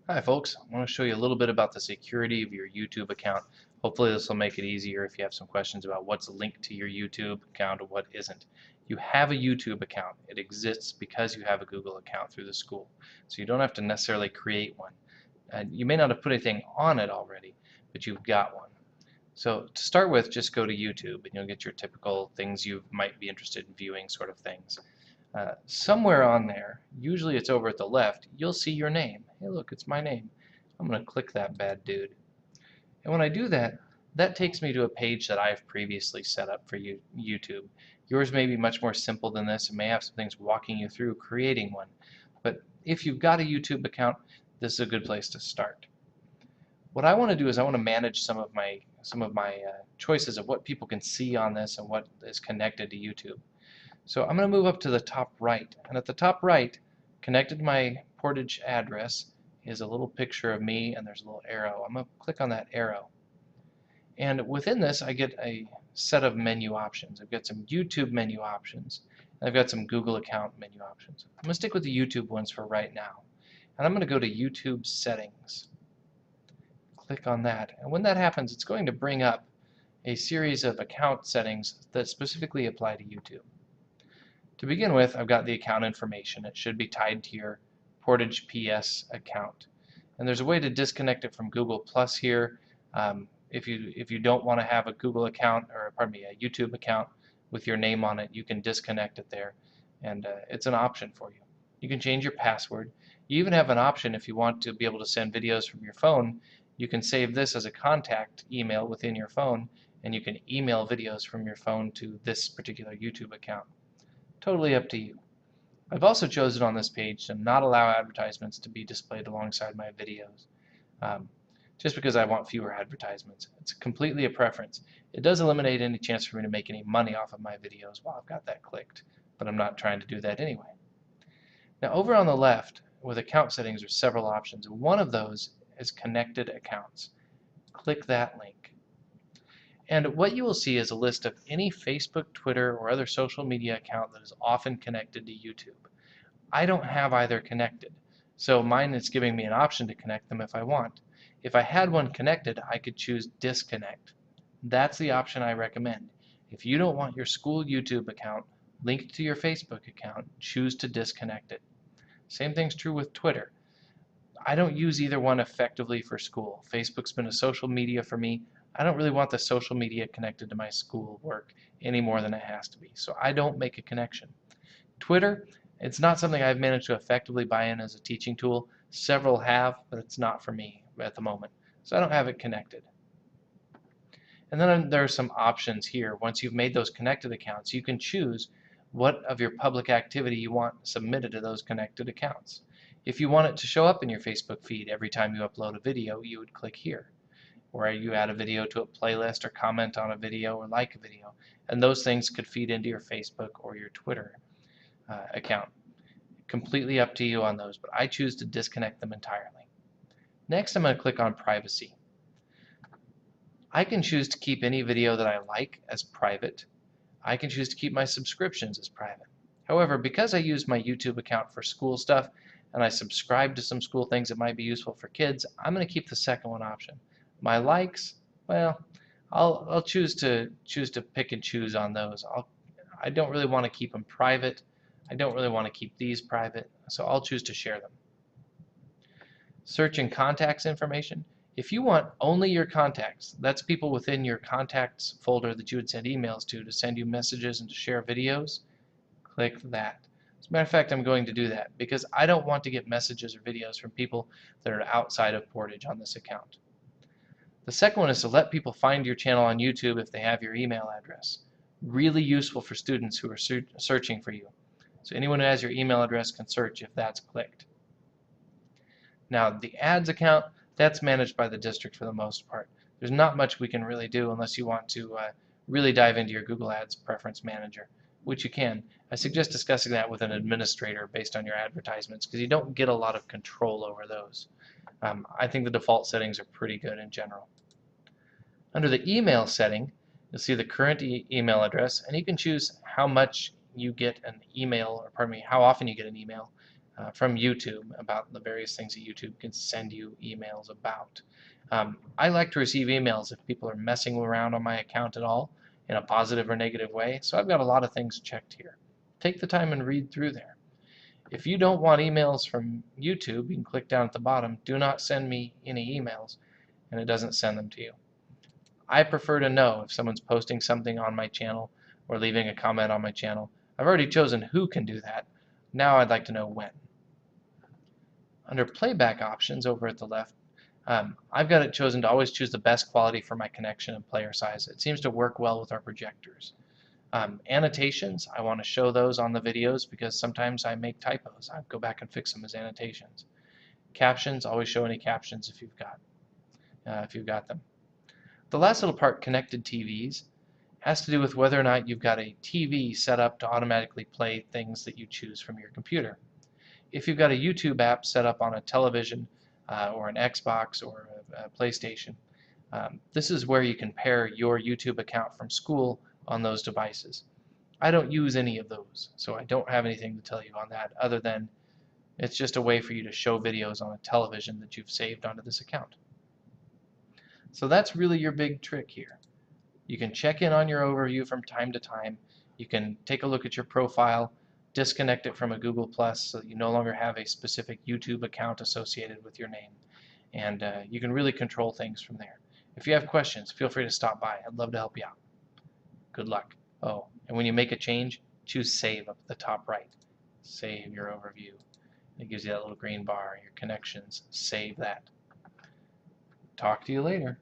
Hi folks, I want to show you a little bit about the security of your YouTube account. Hopefully this will make it easier if you have some questions about what's linked to your YouTube account and what isn't. You have a YouTube account. It exists because you have a Google account through the school. So you don't have to necessarily create one. You may not have put anything on it already, but you've got one. So to start with, just go to YouTube and you'll get your typical things you might be interested in viewing sort of things. Somewhere on there, usually it's over at the left, you'll see your name. Hey look, it's my name. I'm going to click that bad dude. And when I do that, that takes me to a page that I've previously set up for YouTube. Yours may be much more simple than this. It may have some things walking you through creating one. But if you've got a YouTube account, this is a good place to start. What I want to do is I want to manage some of my choices of what people can see on this and what is connected to YouTube. So I'm going to move up to the top right, and at the top right, connected to my Portage address, is a little picture of me, and there's a little arrow. I'm going to click on that arrow. And within this, I get a set of menu options. I've got some YouTube menu options, and I've got some Google account menu options. I'm going to stick with the YouTube ones for right now. And I'm going to go to YouTube settings. Click on that. And when that happens, it's going to bring up a series of account settings that specifically apply to YouTube. To begin with, I've got the account information. It should be tied to your Portage PS account. And there's a way to disconnect it from Google Plus here. If you don't want to have a Google account, or pardon me, a YouTube account with your name on it, you can disconnect it there. And it's an option for you. You can change your password. You even have an option if you want to be able to send videos from your phone. You can save this as a contact email within your phone, and you can email videos from your phone to this particular YouTube account. Totally up to you. I've also chosen on this page to not allow advertisements to be displayed alongside my videos, just because I want fewer advertisements. It's completely a preference. It does eliminate any chance for me to make any money off of my videos while I've got that clicked, but I'm not trying to do that anyway. Now over on the left, with account settings, there's several options. One of those is connected accounts. Click that link. And what you will see is a list of any Facebook, Twitter, or other social media account that is often connected to YouTube. I don't have either connected, so mine is giving me an option to connect them if I want. If I had one connected, I could choose disconnect. That's the option I recommend. If you don't want your school YouTube account linked to your Facebook account, choose to disconnect it. Same thing's true with Twitter. I don't use either one effectively for school. Facebook's been a social media for me. I don't really want the social media connected to my school work any more than it has to be, so I don't make a connection. Twitter, it's not something I've managed to effectively buy in as a teaching tool. Several have, but it's not for me at the moment, so I don't have it connected. And then there are some options here. Once you've made those connected accounts, you can choose what of your public activity you want submitted to those connected accounts. If you want it to show up in your Facebook feed every time you upload a video, you would click here, where you add a video to a playlist or comment on a video or like a video, and those things could feed into your Facebook or your Twitter account. Completely up to you on those, but I choose to disconnect them entirely. Next, I'm going to click on privacy. I can choose to keep any video that I like as private. I can choose to keep my subscriptions as private. However, because I use my YouTube account for school stuff and I subscribe to some school things that might be useful for kids, I'm going to keep the second one option. My likes, well, I'll choose to pick and choose on those. I don't really want to keep them private. I don't really want to keep these private, so I'll choose to share them. Search and contacts information. If you want only your contacts, that's people within your contacts folder that you would send emails to send you messages and to share videos, click that. As a matter of fact, I'm going to do that because I don't want to get messages or videos from people that are outside of Portage on this account. The second one is to let people find your channel on YouTube if they have your email address. Really useful for students who are searching for you. So anyone who has your email address can search if that's clicked. Now the ads account, that's managed by the district for the most part. There's not much we can really do unless you want to really dive into your Google Ads preference manager, which you can. I suggest discussing that with an administrator based on your advertisements because you don't get a lot of control over those. I think the default settings are pretty good in general. Under the email setting, you'll see the current email address, and you can choose how much you get an email, or pardon me, how often you get an email, from YouTube about the various things that YouTube can send you emails about. I like to receive emails if people are messing around on my account at all in a positive or negative way, so I've got a lot of things checked here. Take the time and read through there. If you don't want emails from YouTube, you can click down at the bottom, do not send me any emails, and it doesn't send them to you. I prefer to know if someone's posting something on my channel or leaving a comment on my channel. I've already chosen who can do that. Now I'd like to know when. Under playback options over at the left, I've got it chosen to always choose the best quality for my connection and player size. It seems to work well with our projectors. Annotations, I want to show those on the videos because sometimes I make typos. I go back and fix them as annotations. Captions, always show any captions if you've got them. The last little part, connected TVs, has to do with whether or not you've got a TV set up to automatically play things that you choose from your computer. If you've got a YouTube app set up on a television or an Xbox or a PlayStation, this is where you can pair your YouTube account from school on those devices. I don't use any of those, so I don't have anything to tell you on that other than it's just a way for you to show videos on a television that you've saved onto this account. So that's really your big trick here. You can check in on your overview from time to time. You can take a look at your profile, disconnect it from a Google Plus so that you no longer have a specific YouTube account associated with your name. And you can really control things from there. If you have questions, feel free to stop by. I'd love to help you out. Good luck. Oh, and when you make a change, choose Save up at the top right. Save your overview. It gives you that little green bar, your connections. Save that. Talk to you later.